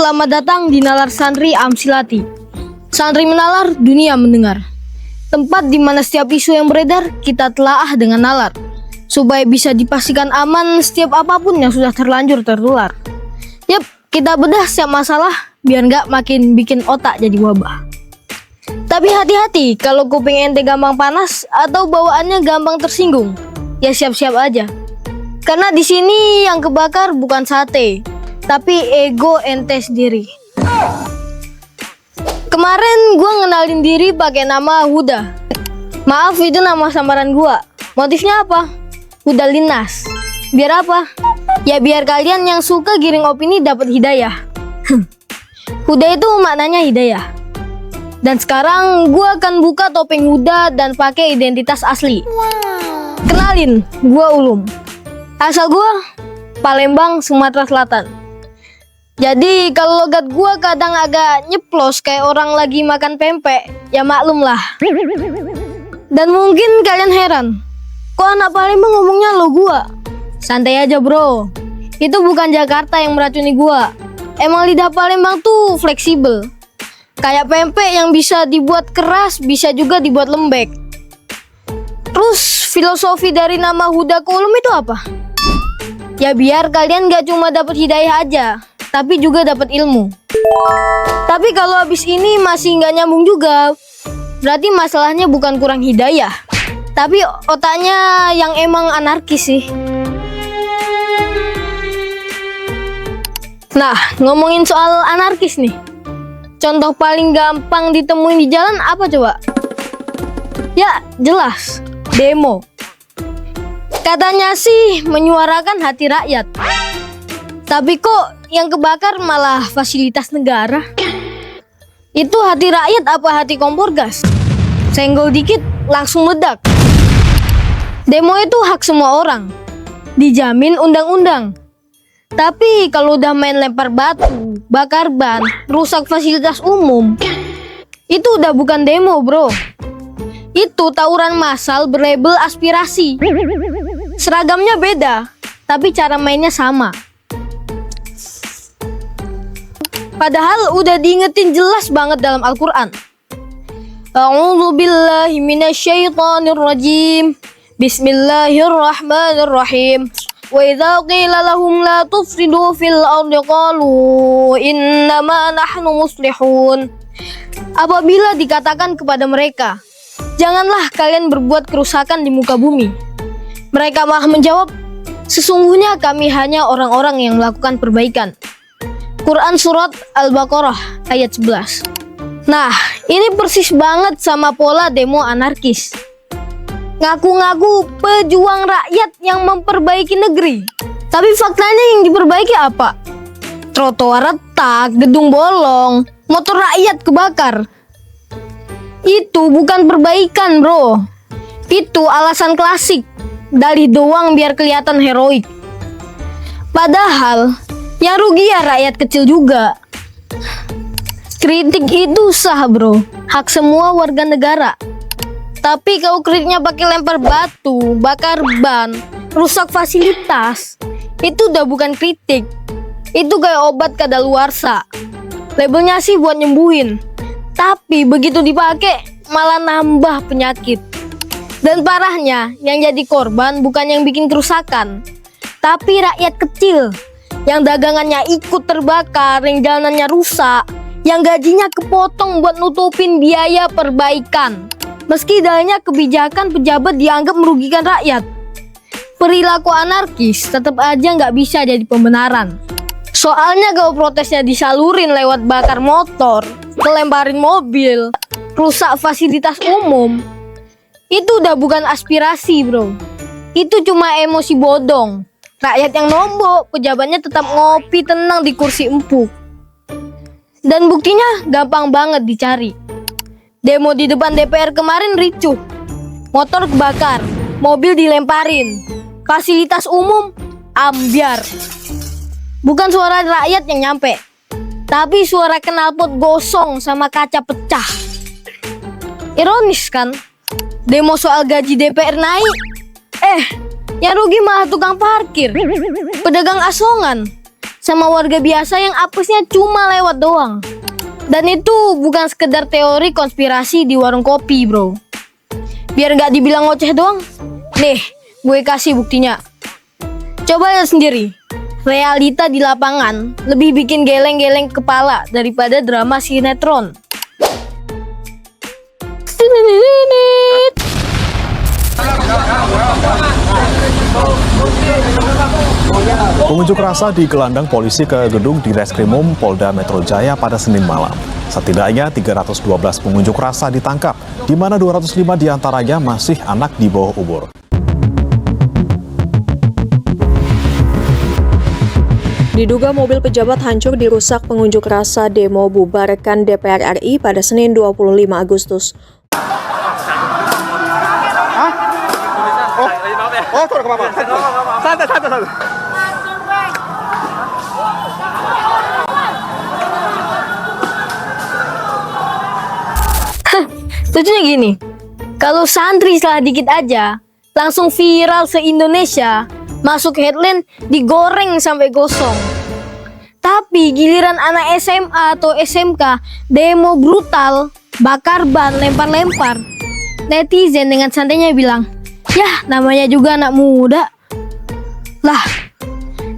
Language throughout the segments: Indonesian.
selamat datang di Nalar Santri Amsilati. Santri menalar, dunia mendengar. Tempat di mana setiap isu yang beredar kita telaah dengan nalar, supaya bisa dipastikan aman setiap apapun yang sudah terlanjur tertular. Yap, kita bedah setiap masalah biar nggak makin bikin otak jadi wabah. Tapi hati-hati kalau kuping ente gampang panas atau bawaannya gampang tersinggung. Ya siap-siap aja. Karena di sini yang kebakar bukan sate, tapi ego ente sendiri. Kemarin gua ngenalin diri pakai nama Huda. Maaf, itu nama samaran gua. Motifnya apa? Huda Linas. Biar apa? Ya biar kalian yang suka giring opini dapat hidayah. Huda itu maknanya hidayah. Dan sekarang gua akan buka topeng Huda dan pakai identitas asli. Kenalin, gua Ulum. Asal gua Palembang, Sumatera Selatan. Jadi kalau logat gua kadang agak nyeplos kayak orang lagi makan pempek, ya maklum lah. Dan mungkin kalian heran, kok anak Palembang ngomongnya lo gua? Santai aja bro, itu bukan Jakarta yang meracuni gua. Emang lidah Palembang tuh fleksibel. Kayak pempek yang bisa dibuat keras, bisa juga dibuat lembek. Terus filosofi dari nama Huda ke Ulum itu apa? Ya biar kalian gak cuma dapat hidayah aja, tapi juga dapat ilmu. Tapi kalau habis ini masih nggak nyambung juga, berarti masalahnya bukan kurang hidayah, tapi otaknya yang emang anarkis sih. Nah, ngomongin soal anarkis nih, contoh paling gampang ditemuin di jalan apa coba? Ya jelas, demo. Katanya sih menyuarakan hati rakyat, tapi kok yang kebakar malah fasilitas negara? Itu hati rakyat apa hati kompor gas? Senggol dikit langsung meledak. Demo itu hak semua orang, dijamin undang-undang. Tapi kalau udah main lempar batu, bakar ban, rusak fasilitas umum, itu udah bukan demo bro. Itu tawuran massal berlabel aspirasi. Seragamnya beda, tapi cara mainnya sama. Padahal udah diingetin jelas banget dalam Al-Quran. A'udzubillahi minasyaitonirrajim. Bismillahirrahmanirrahim. Wa idza qila lahum la tufsidu fil ardi qalu innama nahnu muslihun. Apabila dikatakan kepada mereka, janganlah kalian berbuat kerusakan di muka bumi, mereka malah menjawab, sesungguhnya kami hanya orang-orang yang melakukan perbaikan. Quran Surat Al-Baqarah ayat 11. Nah, ini persis banget sama pola demo anarkis. Ngaku-ngaku pejuang rakyat yang memperbaiki negeri, tapi faktanya yang diperbaiki apa? Trotoar retak, gedung bolong, motor rakyat kebakar. Itu bukan perbaikan bro. Itu alasan klasik, dalih doang biar kelihatan heroik. Padahal yang rugi ya rakyat kecil juga. Kritik itu sah bro, hak semua warga negara. Tapi kalau kritiknya pakai lempar batu, bakar ban, rusak fasilitas, itu udah bukan kritik. Itu kayak obat kadaluarsa. Labelnya sih buat nyembuhin, tapi begitu dipakai malah nambah penyakit. Dan parahnya, yang jadi korban bukan yang bikin kerusakan, tapi rakyat kecil yang dagangannya ikut terbakar, yang jalanannya rusak, yang gajinya kepotong buat nutupin biaya perbaikan. Meski dalihnya kebijakan pejabat dianggap merugikan rakyat, perilaku anarkis tetap aja nggak bisa jadi pembenaran. Soalnya kalau protesnya disalurin lewat bakar motor, ngelemparin mobil, rusak fasilitas umum, itu udah bukan aspirasi bro. Itu cuma emosi bodong. Rakyat yang nombok, pejabatnya tetap ngopi tenang di kursi empuk. Dan buktinya gampang banget dicari. Demo di depan DPR kemarin ricuh, motor kebakar, mobil dilemparin, fasilitas umum ambyar. Bukan suara rakyat yang nyampe, tapi suara knalpot gosong sama kaca pecah. Ironis kan? Demo soal gaji DPR naik, yang rugi malah tukang parkir, pedagang asongan, sama warga biasa yang apesnya cuma lewat doang. Dan itu bukan sekedar teori konspirasi di warung kopi, bro. Biar nggak dibilang ngoceh doang, nih gue kasih buktinya. Coba lihat sendiri, realita di lapangan lebih bikin geleng-geleng kepala daripada drama sinetron. Pengunjuk rasa digelandang polisi ke gedung Direskrimum Polda Metro Jaya pada Senin malam. Setidaknya 312 pengunjuk rasa ditangkap, di mana 205 diantaranya masih anak di bawah umur. Diduga mobil pejabat hancur dirusak pengunjuk rasa demo bubarkan DPR RI pada Senin 25 Agustus. Santai. Lucunya gini, kalau santri salah dikit aja, langsung viral se-Indonesia, masuk headline, digoreng sampai gosong. Tapi giliran anak SMA atau SMK demo brutal, bakar ban, lempar-lempar, netizen dengan santainya bilang, "Yah, namanya juga anak muda." Lah,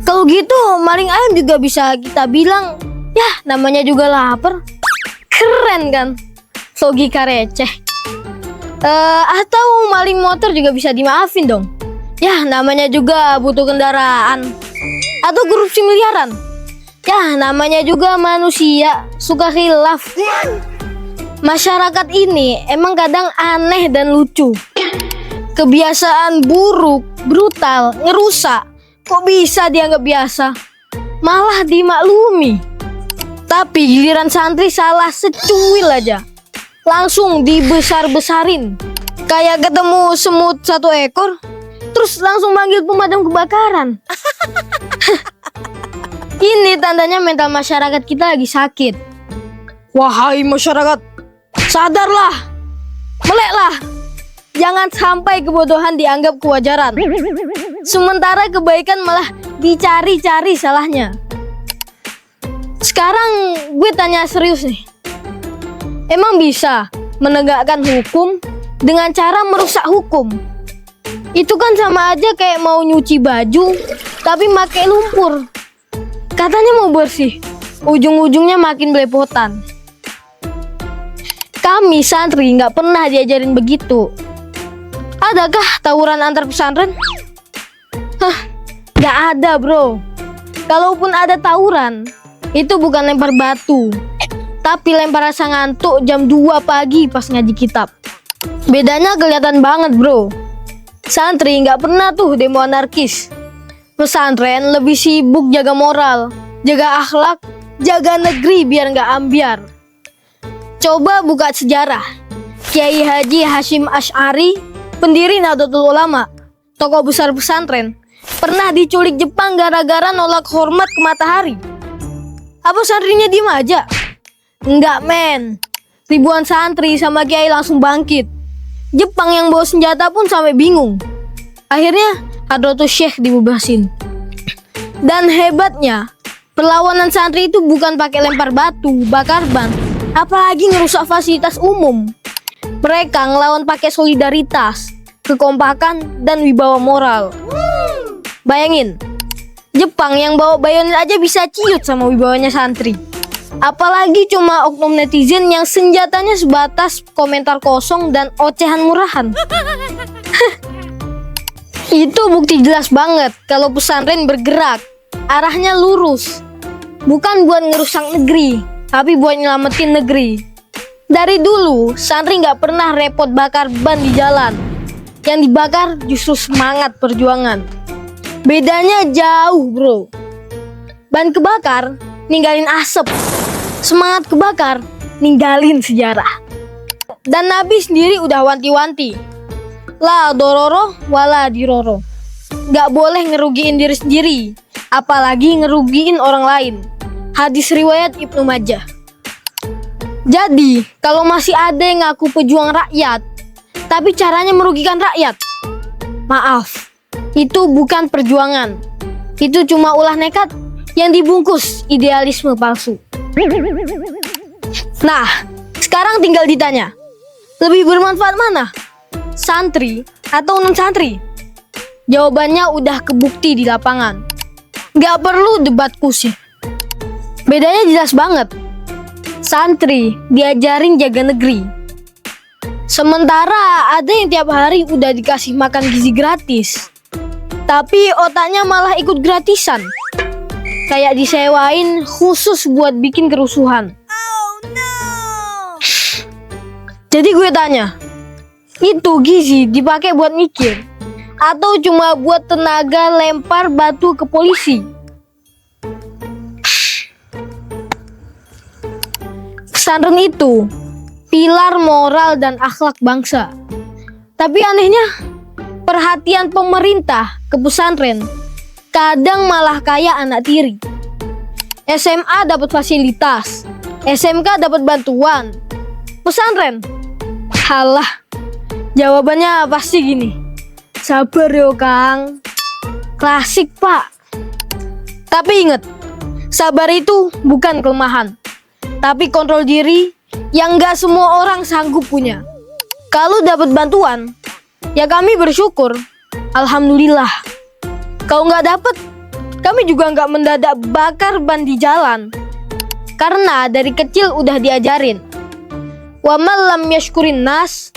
kalau gitu maling ayam juga bisa kita bilang, "Yah, namanya juga lapar." Keren kan? Logika receh. Atau maling motor juga bisa dimaafin dong. Ya, namanya juga butuh kendaraan. Atau korupsi miliaran. Ya, namanya juga manusia, suka khilaf. Masyarakat ini emang kadang aneh dan lucu. Kebiasaan buruk, brutal, ngerusak, kok bisa dianggap biasa? Malah dimaklumi. Tapi giliran santri salah secuil aja, langsung dibesar-besarin. Kayak ketemu semut satu ekor, terus langsung manggil pemadam kebakaran. Ini tandanya mental masyarakat kita lagi sakit. Wahai masyarakat, sadarlah, meleklah. Jangan sampai kebodohan dianggap kewajaran. Sementara kebaikan malah dicari-cari salahnya. Sekarang gue tanya serius nih. Emang bisa menegakkan hukum dengan cara merusak hukum? Itu kan sama aja kayak mau nyuci baju tapi pakai lumpur. Katanya mau bersih, ujung-ujungnya makin belepotan. Kami santri nggak pernah diajarin begitu. Adakah tawuran antar pesantren? Nggak ada, bro. Kalaupun ada tawuran, itu bukan lempar batu, tapi lempar rasa ngantuk jam 2 pagi pas ngaji kitab. Bedanya kelihatan banget, bro. Santri nggak pernah tuh demo anarkis. Pesantren lebih sibuk jaga moral, jaga akhlak, jaga negeri biar nggak ambiar. Coba buka sejarah. Kiai Haji Hashim Asy'ari, pendiri Nahdlatul Ulama, tokoh besar pesantren, pernah diculik Jepang gara-gara nolak hormat ke matahari. Apa santrinya diem aja? Enggak, men. Ribuan santri sama kiai langsung bangkit. Jepang yang bawa senjata pun sampai bingung. Akhirnya Hadratus Syekh dibebasin. Dan hebatnya, perlawanan santri itu bukan pakai lempar batu, bakar ban, apalagi ngerusak fasilitas umum. Mereka ngelawan pakai solidaritas, kekompakan, dan wibawa moral. Bayangin, Jepang yang bawa bayonet aja bisa ciut sama wibawanya santri. Apalagi cuma oknum netizen yang senjatanya sebatas komentar kosong dan ocehan murahan. Itu bukti jelas banget kalau pesantren bergerak, arahnya lurus. Bukan buat ngerusak negeri, tapi buat nyelamatin negeri. Dari dulu, santri nggak pernah repot bakar ban di jalan. Yang dibakar justru semangat perjuangan. Bedanya jauh, bro. Ban kebakar, ninggalin asap. Semangat kebakar, ninggalin sejarah. Dan Nabi sendiri udah wanti-wanti. La dororo wala diroro. Gak boleh ngerugiin diri sendiri, apalagi ngerugiin orang lain. Hadis riwayat Ibnu Majah. Jadi, kalau masih ada yang ngaku pejuang rakyat, tapi caranya merugikan rakyat, maaf, itu bukan perjuangan. Itu cuma ulah nekat, yang dibungkus idealisme palsu. Nah, sekarang tinggal ditanya, lebih bermanfaat mana? Santri atau non-santri? Jawabannya udah kebukti di lapangan. Gak perlu debat kusir. Bedanya jelas banget. Santri diajarin jaga negeri. Sementara ada yang tiap hari udah dikasih makan gizi gratis, tapi otaknya malah ikut gratisan. Kayak disewain khusus buat bikin kerusuhan. Jadi gue tanya, itu gizi dipakai buat mikir atau cuma buat tenaga lempar batu ke polisi? Pesantren itu pilar moral dan akhlak bangsa. Tapi anehnya, perhatian pemerintah ke pesantren kadang malah kayak anak tiri. SMA dapat fasilitas, SMK dapat bantuan. Pesantren, halah, jawabannya pasti gini, sabar yo Kang, klasik Pak. Tapi ingat, sabar itu bukan kelemahan, tapi kontrol diri yang gak semua orang sanggup punya. Kalau dapat bantuan, ya kami bersyukur, alhamdulillah. Kalau nggak dapet, kami juga nggak mendadak bakar ban di jalan. Karena dari kecil udah diajarin, wa man lam yashkurin nas,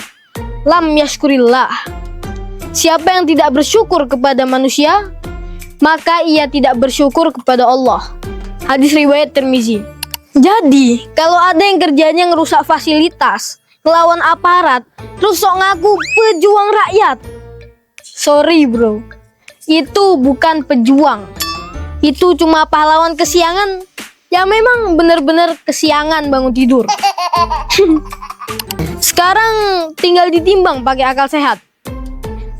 lam yashkurillah. Siapa yang tidak bersyukur kepada manusia, maka ia tidak bersyukur kepada Allah. Hadis riwayat Tirmizi. Jadi, kalau ada yang kerjanya ngerusak fasilitas, ngelawan aparat, terus sok ngaku pejuang rakyat, sorry bro, itu bukan pejuang. Itu cuma pahlawan kesiangan yang memang bener-bener kesiangan bangun tidur. Sekarang tinggal ditimbang pakai akal sehat.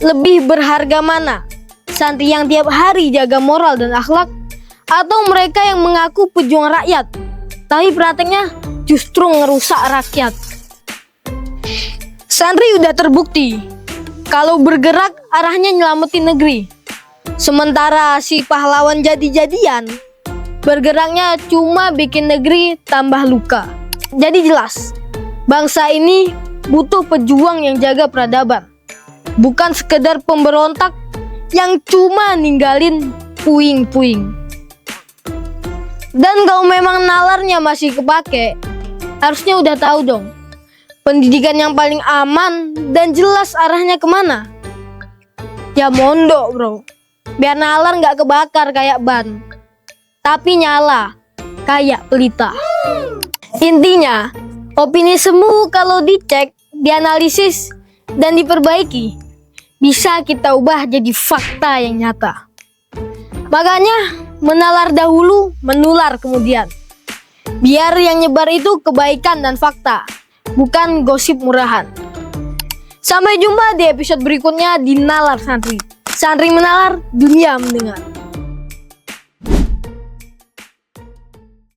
Lebih berharga mana? Santri yang tiap hari jaga moral dan akhlak, atau mereka yang mengaku pejuang rakyat tapi prakteknya justru ngerusak rakyat? Santri udah terbukti kalau bergerak arahnya nyelamatin negeri. Sementara si pahlawan jadi-jadian bergeraknya cuma bikin negeri tambah luka. Jadi jelas, bangsa ini butuh pejuang yang jaga peradaban, bukan sekedar pemberontak yang cuma ninggalin puing-puing. Dan kalau memang nalarnya masih kepake, harusnya udah tahu dong, pendidikan yang paling aman dan jelas arahnya kemana. Ya mondok bro, biar nalar nggak kebakar kayak ban, tapi nyala kayak pelita. Intinya, opini semu kalau dicek, dianalisis, dan diperbaiki, bisa kita ubah jadi fakta yang nyata. Makanya, menalar dahulu, menular kemudian. Biar yang nyebar itu kebaikan dan fakta, bukan gosip murahan. Sampai jumpa di episode berikutnya di Nalar Santri. Santri menalar, dunia mendengar.